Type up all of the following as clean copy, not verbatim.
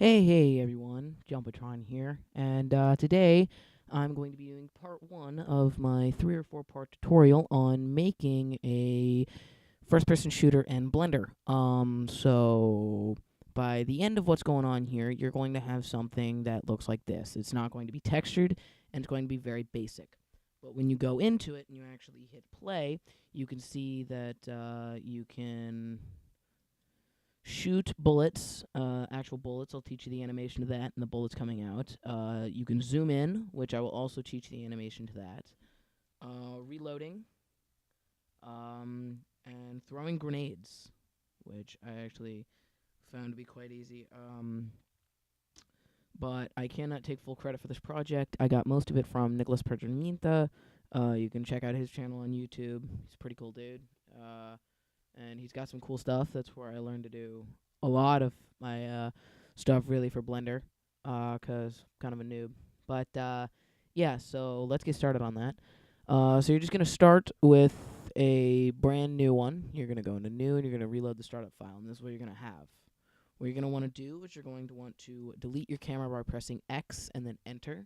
Hey everyone, Jumpatron here, and today I'm going to be doing part one of my 3 or 4 part tutorial on making a first-person shooter in Blender. So by the end of what's going on here, you're going to have something that looks like this. It's not going to be textured, and it's going to be very basic. But when you go into it and you actually hit play, you can see that you can shoot bullets, actual bullets. I'll teach you the animation to that and the bullets coming out. You can zoom in, which I will also teach the animation to that. Reloading, and throwing grenades, which I actually found to be quite easy. But I cannot take full credit for this project. I got most of it from Nicholas Perjaminta. You can check out his channel on YouTube. He's a pretty cool dude. And he's got some cool stuff. That's where I learned to do a lot of my stuff really for Blender, 'cause kind of a noob. But yeah, so let's get started on that. So you're just gonna start with a brand new one. You're gonna go into new and you're gonna reload the startup file, and this is what you're gonna have. What you're gonna want to do is you're going to want to delete your camera by pressing X and then Enter,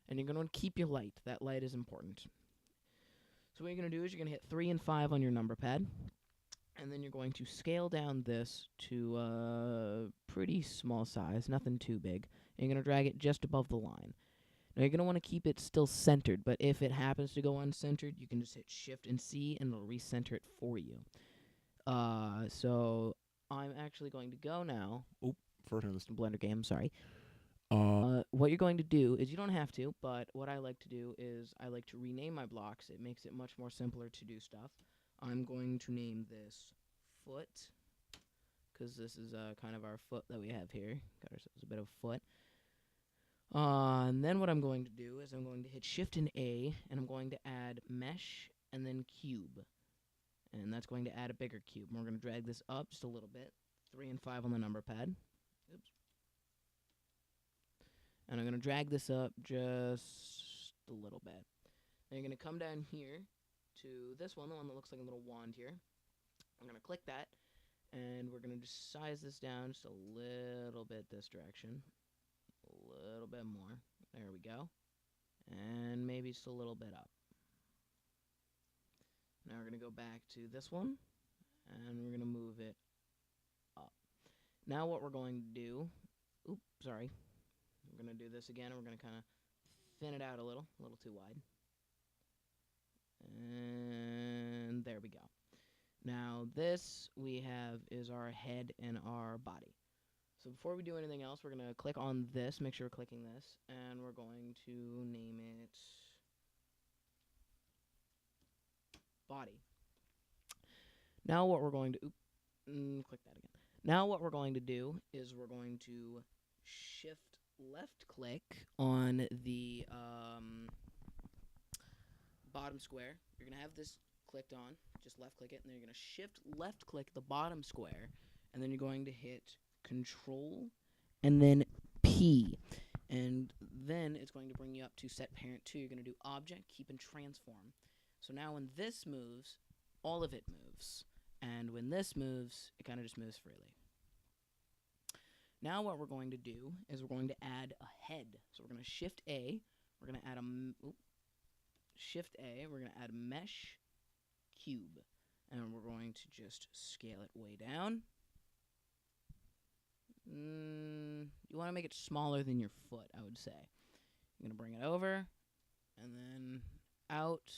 and you're gonna want to keep your light. That light is important. So what you're gonna do is you're gonna hit 3 and 5 on your number pad, and then you're going to scale down this to a pretty small size, nothing too big. And you're going to drag it just above the line. Now you're going to want to keep it still centered, but if it happens to go uncentered, you can just hit Shift and C and it'll recenter it for you. So I'm actually going to go now. Oh, first turn this to Blender game, sorry. What you're going to do is you don't have to, but what I like to do is I like to rename my blocks. It makes it much more simpler to do stuff. I'm going to name this foot, because this is kind of our foot that we have here. Got ourselves a bit of foot. And then what I'm going to do is I'm going to hit Shift and A, and I'm going to add mesh and then cube. And that's going to add a bigger cube. And we're going to drag this up just a little bit. 3 and 5 on the number pad. Oops. And I'm going to drag this up just a little bit. Now you're going to come down here to this one, the one that looks like a little wand here. I'm going to click that, and we're going to just size this down just a little bit this direction. A little bit more. There we go. And maybe just a little bit up. Now we're going to go back to this one, and we're going to move it up. Now what we're going to do, oops, sorry. We're going to do this again, and we're going to kind of thin it out a little too wide. And there we go. Now this we have is our head and our body. So before we do anything else, we're going to click on this, make sure we're clicking this, and we're going to name it body. Now what we're going to, click that again. Now what we're going to do is we're going to shift left click on the bottom square. You're going to have this clicked on, just left click it, and then you're going to shift left click the bottom square, and then you're going to hit Control and then P, and then it's going to bring you up to set parent 2. You're going to do object, keep, and transform. So now when this moves, all of it moves, and when this moves, it kind of just moves freely. Now what we're going to do is we're going to add a head. So we're going to Shift A, we're going to add Shift A, we're going to add mesh cube, and we're going to just scale it way down. You want to make it smaller than your foot, I would say. I'm going to bring it over, and then out.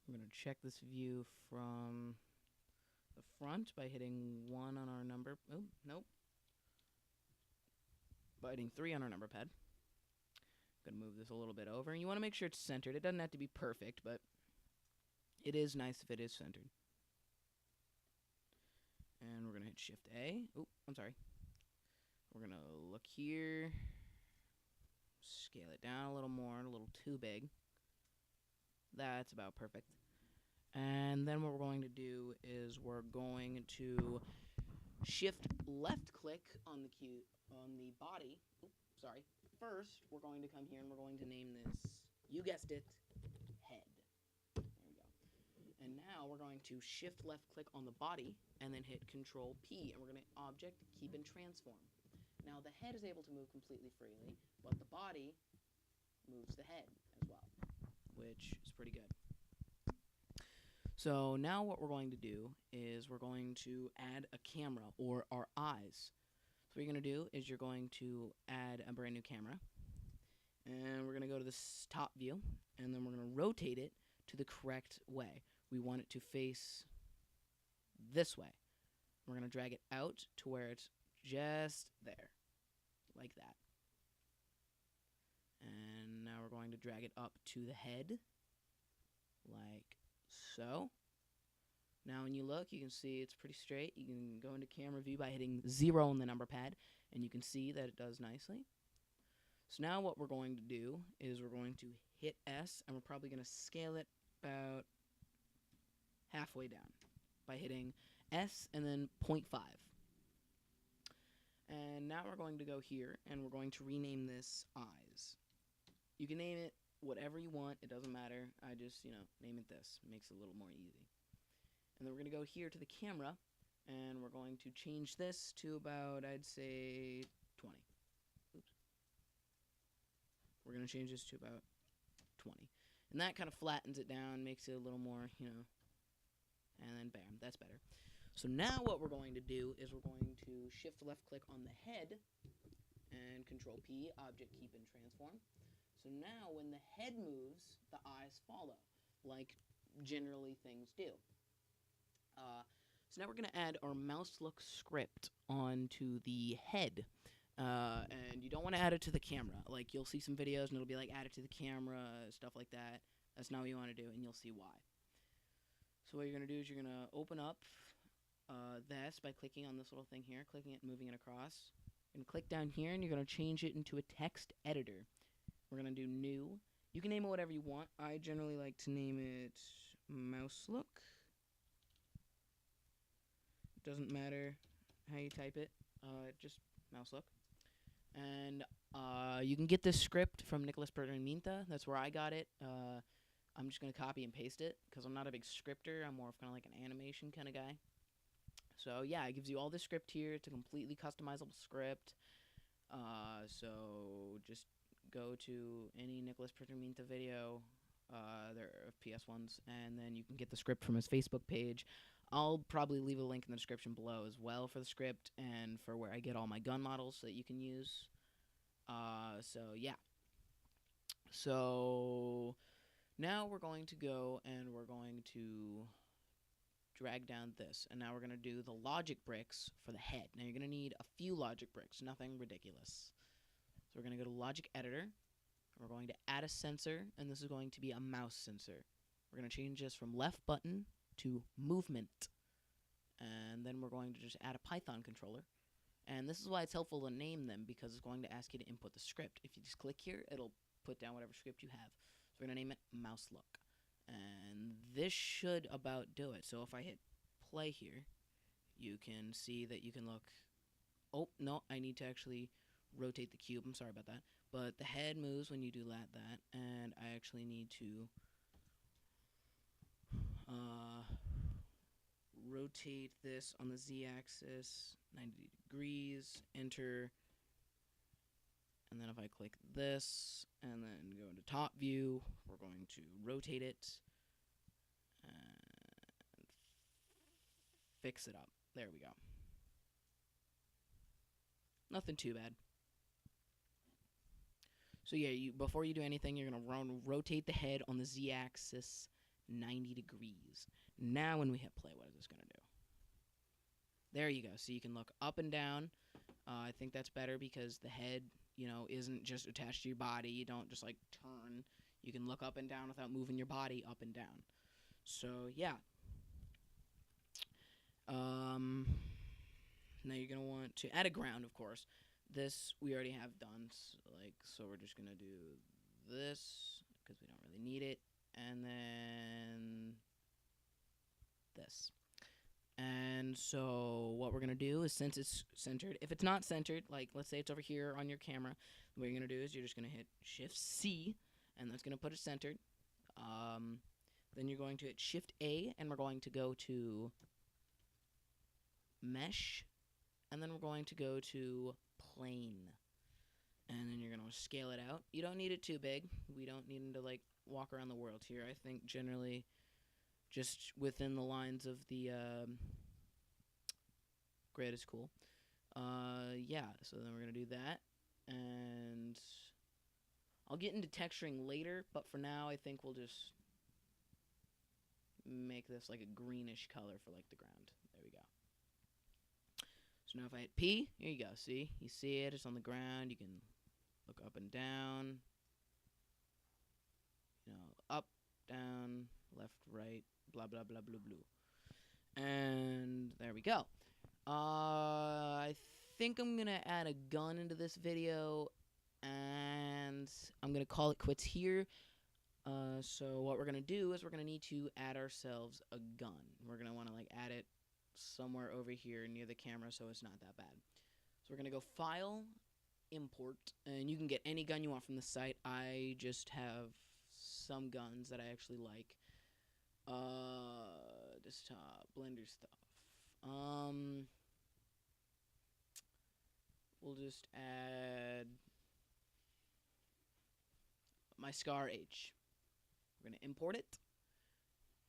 I'm going to check this view from the front by hitting 1 on our number. Oh, nope. By hitting 3 on our number pad. I'm going to move this a little bit over. And you want to make sure it's centered. It doesn't have to be perfect, but it is nice if it is centered. And we're going to hit Shift A. Oh, I'm sorry. We're going to look here. Scale it down a little more, a little too big. That's about perfect. And then what we're going to do is we're going to shift left click on the body. Oops, sorry. First, we're going to come here and we're going to name this, you guessed it, head. There we go. And now we're going to shift left click on the body and then hit Control P, and we're going to object, keep, and transform. Now the head is able to move completely freely, but the body moves the head as well, which is pretty good. So now what we're going to do is we're going to add a camera, or our eyes. So what you're going to do is you're going to add a brand new camera, and we're going to go to this top view, and then we're going to rotate it to the correct way. We want it to face this way. We're going to drag it out to where it's just there, like that. And now we're going to drag it up to the head, like so. Now when you look, you can see it's pretty straight. You can go into camera view by hitting 0 on the number pad, and you can see that it does nicely. So now what we're going to do is we're going to hit S, and we're probably going to scale it about halfway down by hitting S and then 0.5. And now we're going to go here, and we're going to rename this eyes. You can name it whatever you want. It doesn't matter. I just, name it this. It makes it a little more easy. And then we're going to go here to the camera, and we're going to change this to about, I'd say, 20. Oops. We're going to change this to about 20. And that kind of flattens it down, makes it a little more, and then bam, that's better. So now what we're going to do is we're going to shift left click on the head and control P, object keep and transform. So now when the head moves, the eyes follow, like generally things do. So now we're going to add our mouse look script onto the head. And you don't want to add it to the camera. Like, you'll see some videos and it'll be like, add it to the camera, stuff like that. That's not what you want to do, and you'll see why. So what you're going to do is you're going to open up this by clicking on this little thing here, clicking it and moving it across. You're going to click down here, and you're going to change it into a text editor. We're going to do new. You can name it whatever you want. I generally like to name it mouse look. Doesn't matter how you type it, just mouse look. And you can get this script from Nicholas Perdominta. That's where I got it. I'm just going to copy and paste it because I'm not a big scripter. I'm more of kind of like an animation kind of guy. So yeah, it gives you all this script here. It's a completely customizable script. So just go to any Nicholas Perdominta video. There are PS ones, and then you can get the script from his Facebook page. I'll probably leave a link in the description below as well for the script and for where I get all my gun models that you can use. So yeah. So now we're going to go and we're going to drag down this, and now we're going to do the logic bricks for the head. Now you're going to need a few logic bricks, nothing ridiculous. So we're going to go to Logic Editor, and we're going to add a sensor, and this is going to be a mouse sensor. We're going to change this from left button to movement, and then we're going to just add a Python controller. And this is why it's helpful to name them, because it's going to ask you to input the script. If you just click here, it'll put down whatever script you have. So we're going to name it mouse look, and this should about do it. So if I hit play here, you can see that you can look. Oh no, I need to actually rotate the cube. I'm sorry about that, but the head moves when you do that, and I actually need to rotate this on the z-axis 90 degrees, enter, and then if I click this and then go into top view, we're going to rotate it and fix it up. There we go. Nothing too bad. So yeah, before you do anything, you're going to rotate the head on the z-axis 90 degrees. Now when we hit play, what is this going to do? There you go. So you can look up and down. I think that's better because the head, isn't just attached to your body. You don't just like turn. You can look up and down without moving your body up and down. So yeah. Now you're going to want to add a ground, of course. This we already have done. So we're just going to do this because we don't really need it. And then this. And so what we're going to do is, since it's centered, if it's not centered, like let's say it's over here on your camera, what you're going to do is you're just going to hit Shift-C, and that's going to put it centered. Then you're going to hit Shift-A, and we're going to go to Mesh, and then we're going to go to plane. And then you're going to scale it out. You don't need it too big. We don't need to, like, walk around the world here. I think generally just within the lines of the grid is cool. Yeah, so then we're going to do that. And I'll get into texturing later, but for now I think we'll just make this like a greenish color for like the ground. There we go. So now if I hit P, here you go. See? You see it. It's on the ground. You can look up and down. You know, up, down, left, right, blah, blah, blah, blah, blah. And there we go. I think I'm going to add a gun into this video, and I'm going to call it quits here. So what we're going to do is we're going to need to add ourselves a gun. We're going to want to like add it somewhere over here near the camera so it's not that bad. So we're going to go File, Import, and you can get any gun you want from the site. I just have some guns that I actually like. Desktop, Blender stuff. We'll just add my Scar H. We're going to import it,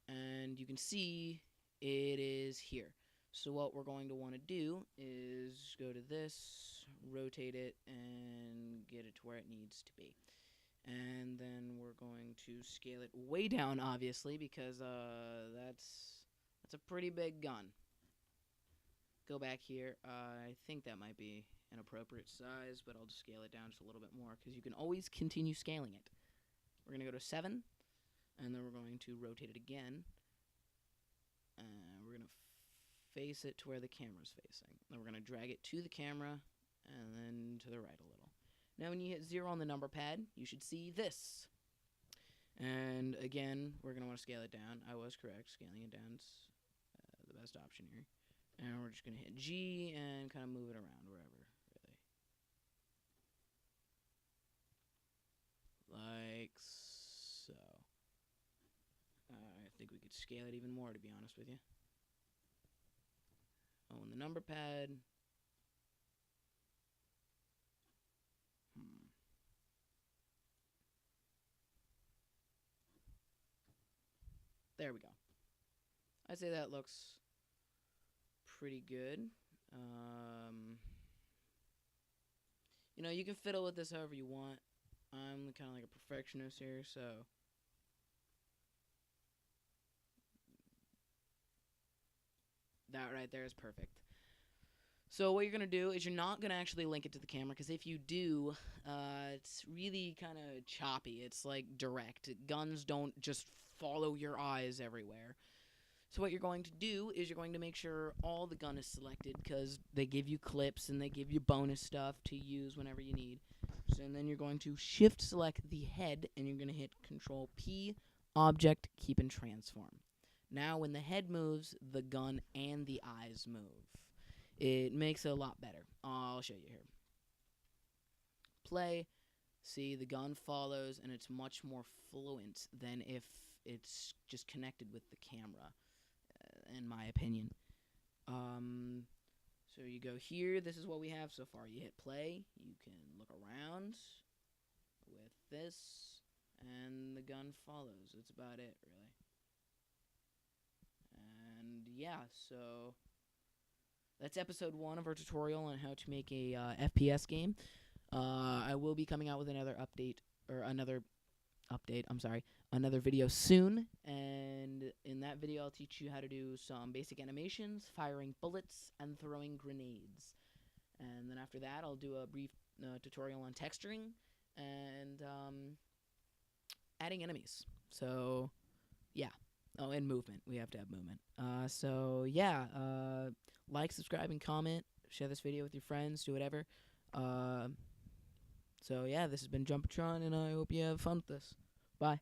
and you can see it is here. So what we're going to want to do is go to this, rotate it, and get it to where it needs to be. And then we're going to scale it way down, obviously, because that's a pretty big gun. Go back here. I think that might be an appropriate size, but I'll just scale it down just a little bit more, because you can always continue scaling it. We're going to go to 7, and then we're going to rotate it again. And we're going to face it to where the camera's facing. Then we're going to drag it to the camera, and then to the right a little. Now when you hit 0 on the number pad, you should see this. And again, we're going to want to scale it down. I was correct. Scaling it down is the best option here. And we're just going to hit G and kind of move it around wherever, really. Like so. I think we could scale it even more, to be honest with you. Oh, and the number pad. There we go. I'd say that looks pretty good. You know, you can fiddle with this however you want. I'm kind of like a perfectionist here, so that right there is perfect. So what you're going to do is you're not going to actually link it to the camera, because if you do, it's really kind of choppy. It's like direct. Guns don't just follow your eyes everywhere. So what you're going to do is you're going to make sure all the gun is selected, because they give you clips and they give you bonus stuff to use whenever you need. So, and then you're going to shift select the head, and you're going to hit Control P, Object, Keep and Transform. Now when the head moves, the gun and the eyes move. It makes it a lot better. I'll show you here. Play. See, the gun follows, and it's much more fluent than if it's just connected with the camera, in my opinion. So you go here. This is what we have so far. You hit play. You can look around with this, and the gun follows. That's about it, really. And yeah, so that's episode 1 of our tutorial on how to make a FPS game. I will be coming out with another video soon, and in that video I'll teach you how to do some basic animations, firing bullets, and throwing grenades. And then after that I'll do a brief tutorial on texturing and adding enemies. So yeah. Oh, and movement. We have to have movement. So yeah, like, subscribe, and comment. Share this video with your friends. Do whatever. So yeah, this has been Jumpatron, and I hope you have fun with this. Bye.